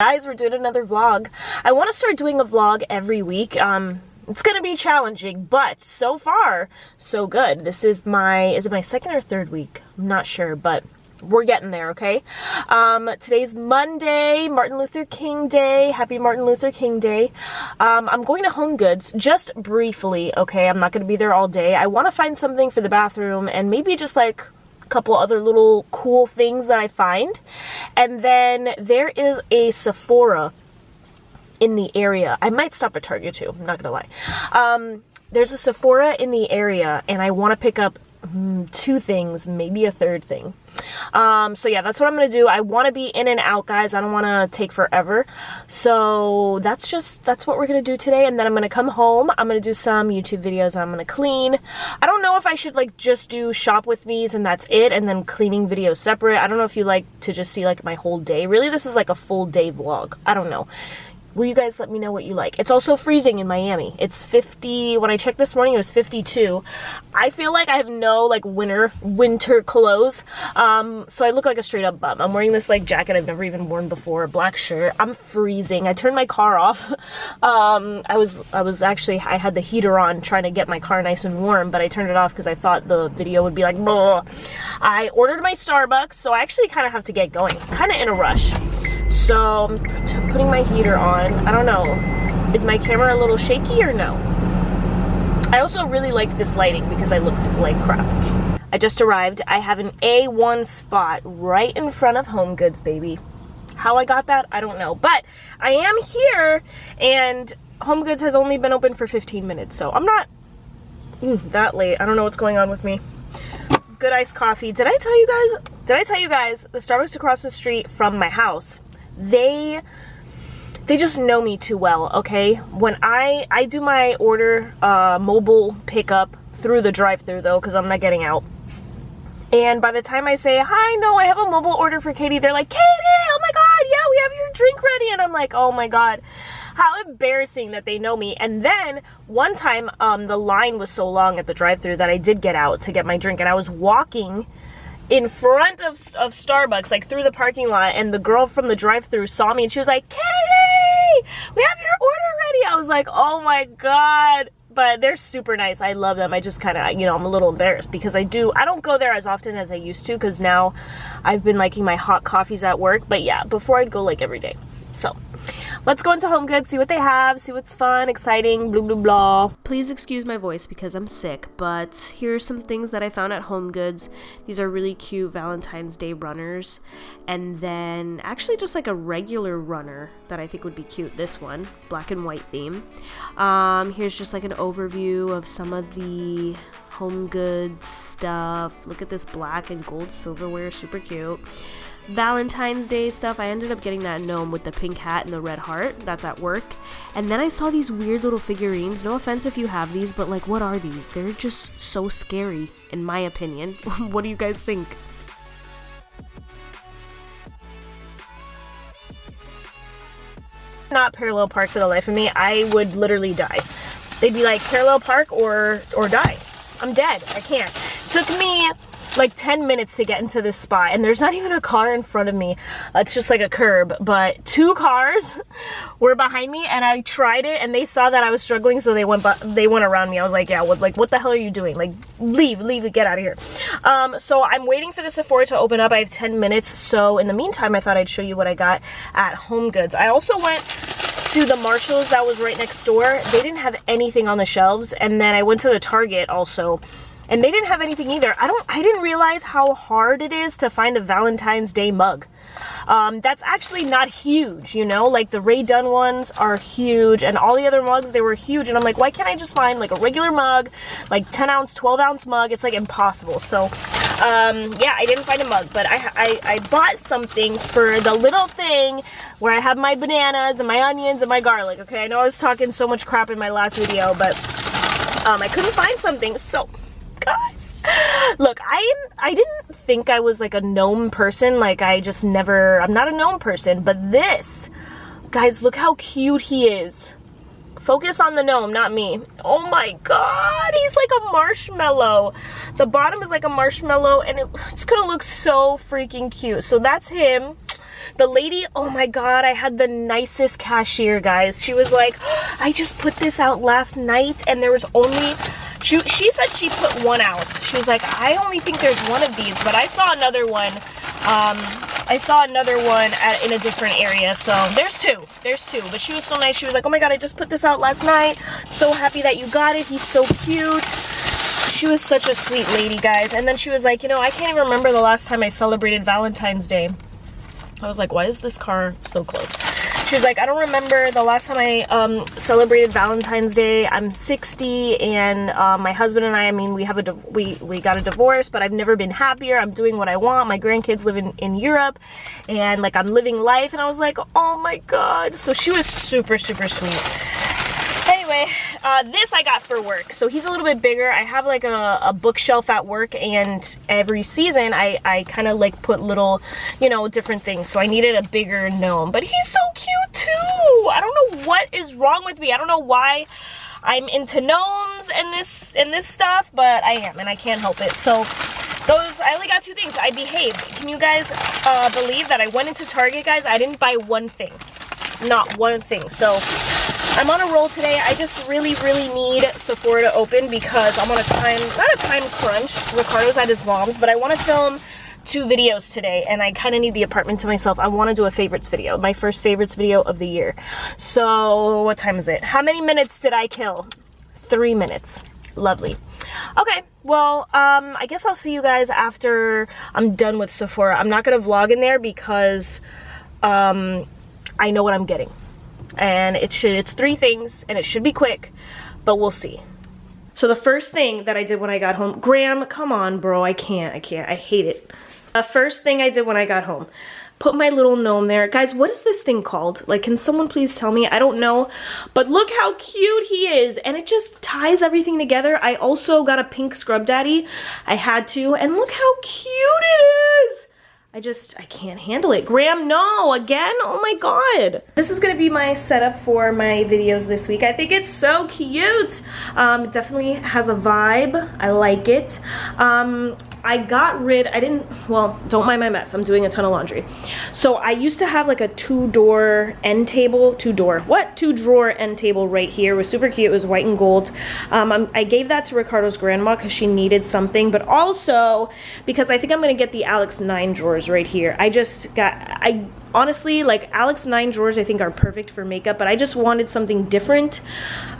Guys, we're doing another vlog. I want to start doing a vlog every week. It's gonna be challenging, but so far so good. This is it my second or third week? I'm not sure, but we're getting there. Okay. Today's Monday, Martin Luther King Day. Happy Martin Luther King Day. I'm going to Homegoods just briefly. Okay, I'm not gonna be there all day. I want to find something for the bathroom and maybe just like couple other little cool things that I find. And then there is a Sephora in the area. I might stop at Target too, I'm not gonna lie. There's a Sephora in the area and I want to pick up two things, maybe a third thing. So yeah, that's what I'm gonna do. I want to be in and out, guys. I don't want to take forever. So that's what we're gonna do today. And then I'm gonna come home. I'm gonna do some YouTube videos. I'm gonna clean. I don't know if I should like just do shop with me's and that's it, and then cleaning videos separate. I don't know if you like to just see like my whole day. Really, this is like a full day vlog. I don't know. Will you guys let me know what you like? It's also freezing in Miami. It's 50, when I checked this morning, it was 52. I feel like I have no like winter clothes. So I look like a straight up bum. I'm wearing this like jacket I've never even worn before, a black shirt. I'm freezing. I turned my car off. I had the heater on trying to get my car nice and warm, but I turned it off because I thought the video would be like, blah. I ordered my Starbucks, so I actually kind of have to get going, kind of in a rush. So I'm putting my heater on. I don't know, is my camera a little shaky or no? I also really liked this lighting because I looked like crap. I just arrived. I have an A1 spot right in front of Homegoods, baby. How I got that, I don't know, but I am here and Homegoods has only been open for 15 minutes, so I'm not that late. I don't know what's going on with me. Good iced coffee. Did I tell you guys the Starbucks across the street from my house, they just know me too well, okay? When I do my order mobile pickup through the drive-thru though, because I'm not getting out. And by the time I say, hi, no, I have a mobile order for Katie, they're like, Katie, oh my God, yeah, we have your drink ready. And I'm like, oh my God, how embarrassing that they know me. And then one time, the line was so long at the drive-thru that I did get out to get my drink, and I was walking in front of Starbucks, like through the parking lot, and the girl from the drive-thru saw me and she was like, Katie, we have your order ready. I was like, oh my God. But they're super nice. I love them. I just kind of, you know, I'm a little embarrassed because I don't go there as often as I used to because now I've been liking my hot coffees at work. But yeah, before I'd go like every day. So let's go into HomeGoods, see what they have, see what's fun, exciting, blah, blah, blah. Please excuse my voice because I'm sick, but here are some things that I found at HomeGoods. These are really cute Valentine's Day runners. And then actually just like a regular runner that I think would be cute. This one, black and white theme. Here's just like an overview of some of the HomeGoods stuff. Look at this black and gold silverware, super cute. Valentine's Day stuff. I ended up getting that gnome with the pink hat and the red heart. That's at work. And then I saw these weird little figurines. No offense if you have these, but like, what are these? They're just so scary, in my opinion. What do you guys think? Not parallel park for the life of me. I would literally die. They'd be like, parallel park or die. I'm dead. I can't. Took me like 10 minutes to get into this spot, and there's not even a car in front of me. It's just like a curb, but two cars were behind me, and I tried it, and they saw that I was struggling, so they went around me. I was like, yeah, what the hell are you doing? Like, leave, get out of here. So I'm waiting for the Sephora to open up. I have 10 minutes, so in the meantime, I thought I'd show you what I got at HomeGoods. I also went to the Marshalls that was right next door. They didn't have anything on the shelves, and then I went to the Target also, and they didn't have anything either. I didn't realize how hard it is to find a Valentine's Day mug. That's actually not huge, you know? Like the Ray Dunn ones are huge, and all the other mugs, they were huge. And I'm like, why can't I just find like a regular mug, like 10 ounce, 12 ounce mug? It's like impossible. So, yeah, I didn't find a mug, but I bought something for the little thing where I have my bananas and my onions and my garlic. Okay, I know I was talking so much crap in my last video, but I couldn't find something. So, guys, look, I didn't think I was like a gnome person. Like I'm not a gnome person, but this, guys, look how cute he is. Focus on the gnome, not me. Oh my God, he's like a marshmallow. The bottom is like a marshmallow, and it's gonna look so freaking cute. So that's him. The lady, oh my God, I had the nicest cashier, guys. She was like, I just put this out last night and there was only, she said she put one out. She was like, I only think there's one of these, but I saw another one. In a different area, so there's two, but she was so nice. She was like, oh my God, I just put this out last night. So happy that you got it. He's so cute. She was such a sweet lady, guys. And then she was like, you know, I can't even remember the last time I celebrated Valentine's Day. I was like, why is this car so close? She was like, I don't remember the last time I celebrated Valentine's Day. I'm 60 and my husband and I mean, we got a divorce, but I've never been happier. I'm doing what I want. My grandkids live in Europe and like I'm living life. And I was like, oh my God. So she was super, super sweet. Anyway, this I got for work. So he's a little bit bigger. I have like a bookshelf at work, and every season I kind of like put little, you know, different things. So I needed a bigger gnome, but he's so cute too. I don't know what is wrong with me. I don't know why I'm into gnomes and this stuff, but I am, and I can't help it. So those, I only got two things. I behaved. Can you guys believe that I went into Target, guys? I didn't buy one thing. Not one thing. So I'm on a roll today. I just really, really need Sephora to open because I'm on a time, not a time crunch. Ricardo's at his mom's, but I want to film 2 videos today and I kind of need the apartment to myself. I want to do a favorites video, my first favorites video of the year. So what time is it? How many minutes did I kill? 3 minutes. Lovely. Okay, well, I guess I'll see you guys after I'm done with Sephora. I'm not going to vlog in there because I know what I'm getting. And it's 3 things and it should be quick, but we'll see. So the first thing that I did when I got home, Graham, come on, bro, I can't, I hate it. The first thing I did when I got home, put my little gnome there. Guys, what is this thing called? Like, can someone please tell me? I don't know, but look how cute he is, and it just ties everything together. I also got a pink scrub daddy. I had to, and look how cute it is. I can't handle it. Graham, no, again? Oh my God. This is gonna be my setup for my videos this week. I think it's so cute. It definitely has a vibe. I like it. Well, don't mind my mess. I'm doing a ton of laundry. So I used to have like a 2-drawer end table, 2-drawer end table right here. It was super cute. It was white and gold. I gave that to Ricardo's grandma because she needed something, but also because I think I'm gonna get the Alex 9 drawers right here. I honestly, like, Alex 9 drawers I think are perfect for makeup, but I just wanted something different.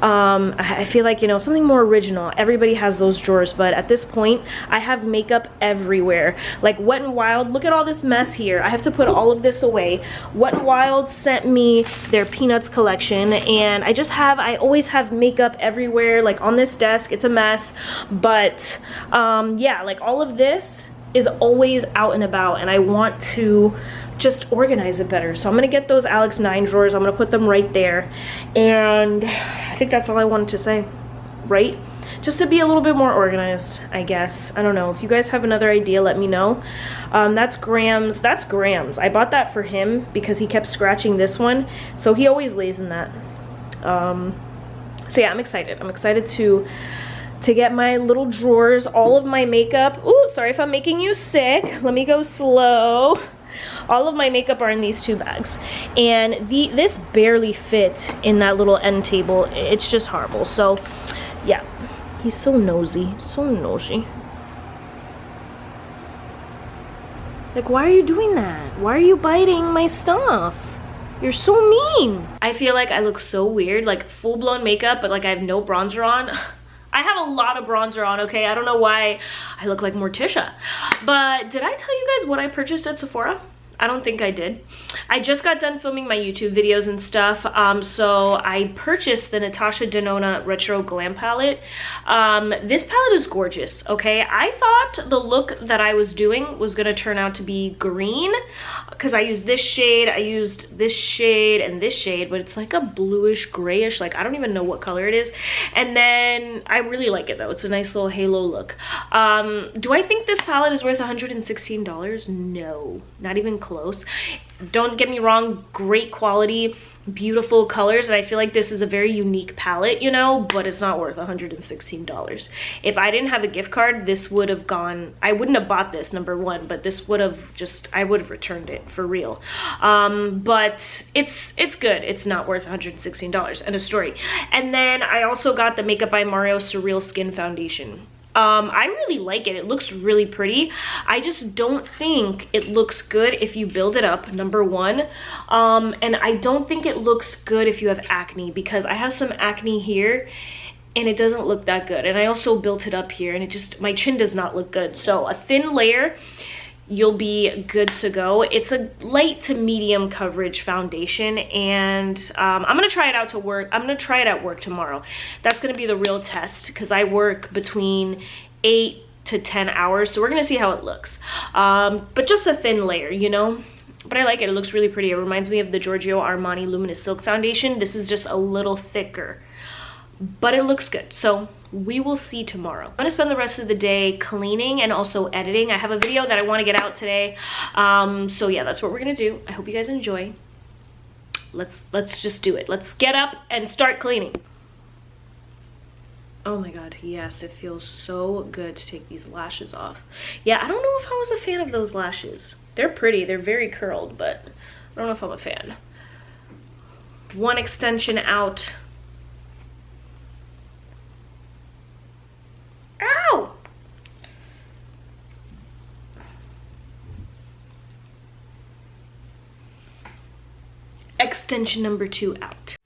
I feel like, you know, something more original. Everybody has those drawers, but at this point I have makeup everywhere. Like Wet n Wild, look at all this mess here. I have to put all of this away. Wet n Wild sent me their Peanuts collection, and I always have makeup everywhere, like on this desk. It's a mess, but yeah, like all of this is always out and about, and I want to just organize it better. So I'm gonna get those Alex 9 drawers. I'm gonna put them right there, and I think that's all I wanted to say, right? Just to be a little bit more organized, I guess. I don't know. If you guys have another idea, let me know. That's Graham's. I bought that for him because he kept scratching this one, so he always lays in that. So yeah, I'm excited. I'm excited to get my little drawers, all of my makeup. Ooh, sorry if I'm making you sick. Let me go slow. All of my makeup are in these 2 bags, and this barely fit in that little end table. It's just horrible. So yeah, he's so nosy, so nosy. Like, why are you doing that? Why are you biting my stuff? You're so mean. I feel like I look so weird, like full-blown makeup, but like I have no bronzer on. I have a lot of bronzer on, okay? I don't know why I look like Morticia. But did I tell you guys what I purchased at Sephora? I don't think I did. I just got done filming my YouTube videos and stuff, so I purchased the Natasha Denona Retro Glam Palette. This palette is gorgeous, okay? I thought the look that I was doing was gonna turn out to be green, because I used this shade, I used this shade, and this shade, but it's like a bluish grayish, like I don't even know what color it is. And then I really like it though. It's a nice little halo look. Do I think this palette is worth $116? No, not even close. close. Don't get me wrong, great quality, beautiful colors, and I feel like this is a very unique palette, you know, but it's not worth $116. If I didn't have a gift card, this would have gone, I wouldn't have bought this, number one, but this would have just, I would have returned it for real. But it's good. It's not worth $116. End of story. And then I also got the Makeup by Mario Surreal Skin Foundation. I really like it. It looks really pretty. I just don't think it looks good if you build it up, number one. And I don't think it looks good if you have acne, because I have some acne here and it doesn't look that good. And I also built it up here and it just, my chin does not look good. So a thin layer, you'll be good to go. It's a light to medium coverage foundation, and I'm gonna try it out to work. I'm gonna try it at work tomorrow. That's gonna be the real test, because I work between 8 to 10 hours, so we're gonna see how it looks. But just a thin layer, you know? But I like it. It looks really pretty. It reminds me of the Giorgio Armani Luminous Silk Foundation. This is just a little thicker, but it looks good. So we will see tomorrow. I'm gonna spend the rest of the day cleaning and also editing. I have a video that I want to get out today. So yeah, that's what we're gonna do. I hope you guys enjoy. Let's just do it. Let's get up and start cleaning. Oh my god, yes, it feels so good to take these lashes off. Yeah, I don't know if I was a fan of those lashes. They're pretty, they're very curled, but I don't know if I'm a fan. One extension out. Ow! Extension number 2 out.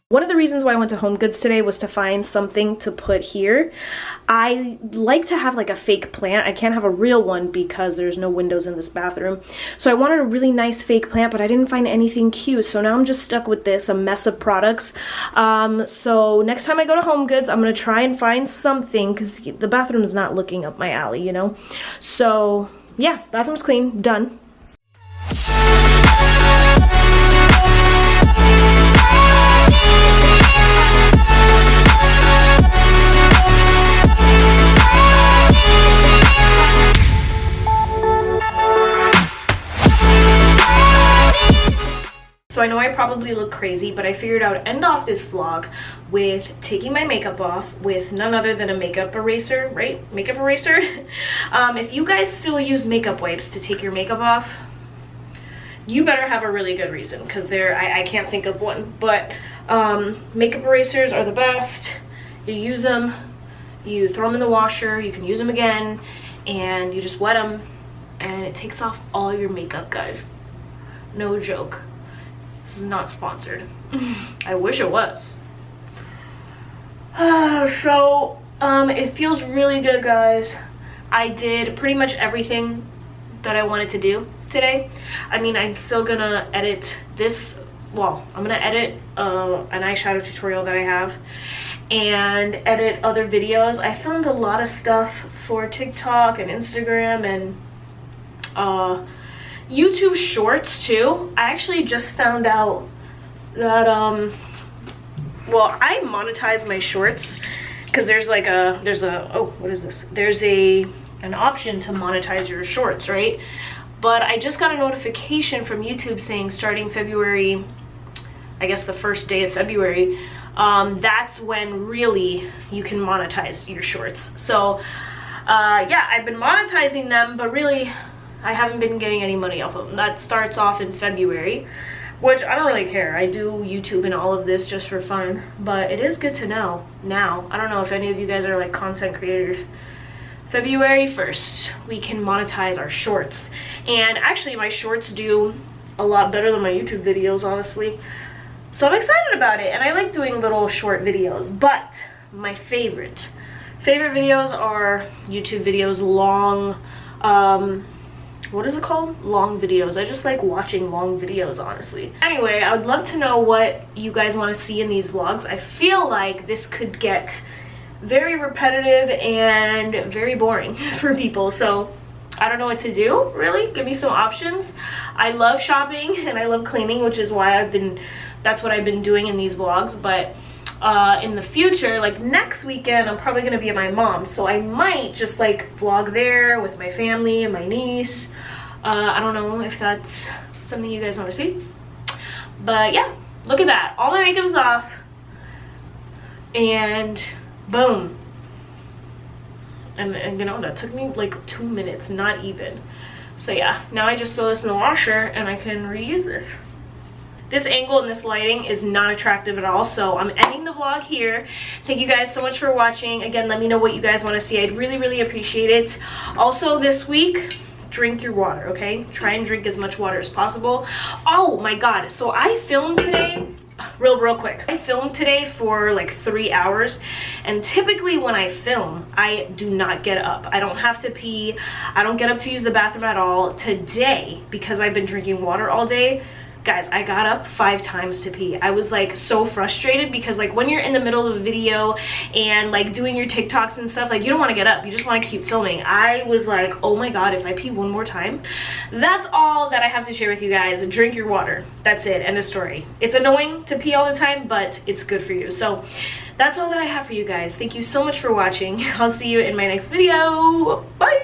One of the reasons why I went to Homegoods today was to find something to put here. I like to have like a fake plant. I can't have a real one because there's no windows in this bathroom. So I wanted a really nice fake plant, but I didn't find anything cute. So now I'm just stuck with this, a mess of products. So next time I go to Homegoods, I'm gonna try and find something, because the bathroom's not looking up my alley, you know? So yeah, bathroom's clean, done. So I know I probably look crazy, but I figured I would end off this vlog with taking my makeup off with none other than a makeup eraser, right? Makeup eraser. If you guys still use makeup wipes to take your makeup off, you better have a really good reason, because I can't think of one. But makeup erasers are the best. You use them, you throw them in the washer, you can use them again, and you just wet them, and it takes off all your makeup, guys. No joke. This is not sponsored. I wish it was. So it feels really good, guys. I did pretty much everything that I wanted to do today. I mean, I'm still gonna edit this. Well, I'm gonna edit an eyeshadow tutorial that I have and edit other videos. I filmed a lot of stuff for TikTok and Instagram and YouTube Shorts too. I actually just found out that well, I monetize my shorts because there's like oh, what is this? There's an option to monetize your shorts, right? But I just got a notification from YouTube saying starting February, I guess the first day of February, that's when really you can monetize your shorts. So yeah, I've been monetizing them, but really I haven't been getting any money off of them. That starts off in February, which I don't really care. I do YouTube and all of this just for fun, but it is good to know now. I don't know if any of you guys are like content creators. February 1st, we can monetize our shorts. And actually my shorts do a lot better than my YouTube videos, honestly. So I'm excited about it, and I like doing little short videos, but my favorite videos are YouTube videos, long, what is it called? Long videos. I just like watching long videos, honestly. Anyway, I would love to know what you guys want to see in these vlogs. I feel like this could get very repetitive and very boring for people, so I don't know what to do, really. Give me some options. I love shopping and I love cleaning, which is why that's what I've been doing in these vlogs. But in the future, like next weekend, I'm probably gonna be at my mom's, so I might just like vlog there with my family and my niece. I don't know if that's something you guys want to see, but yeah, look at that. All my makeup's off, and boom. And you know, that took me like 2 minutes, not even. So yeah, now I just throw this in the washer and I can reuse this. This angle and this lighting is not attractive at all, so I'm ending the vlog here. Thank you guys so much for watching. Again, let me know what you guys want to see. I'd really, really appreciate it. Also this week, drink your water, okay? Try and drink as much water as possible. Oh my god, so I filmed today, real quick. I filmed today for like 3 hours, and typically when I film, I do not get up. I don't have to pee. I don't get up to use the bathroom at all. Today, because I've been drinking water all day, guys, I got up 5 times to pee. I was like so frustrated because like when you're in the middle of a video and like doing your TikToks and stuff, like you don't want to get up, you just want to keep filming. I was like, oh my god, if I pee one more time. That's all that I have to share with you guys. Drink your water. That's it. End of story. It's annoying to pee all the time, but it's good for you. So that's all that I have for you guys. Thank you so much for watching. I'll see you in my next video. Bye.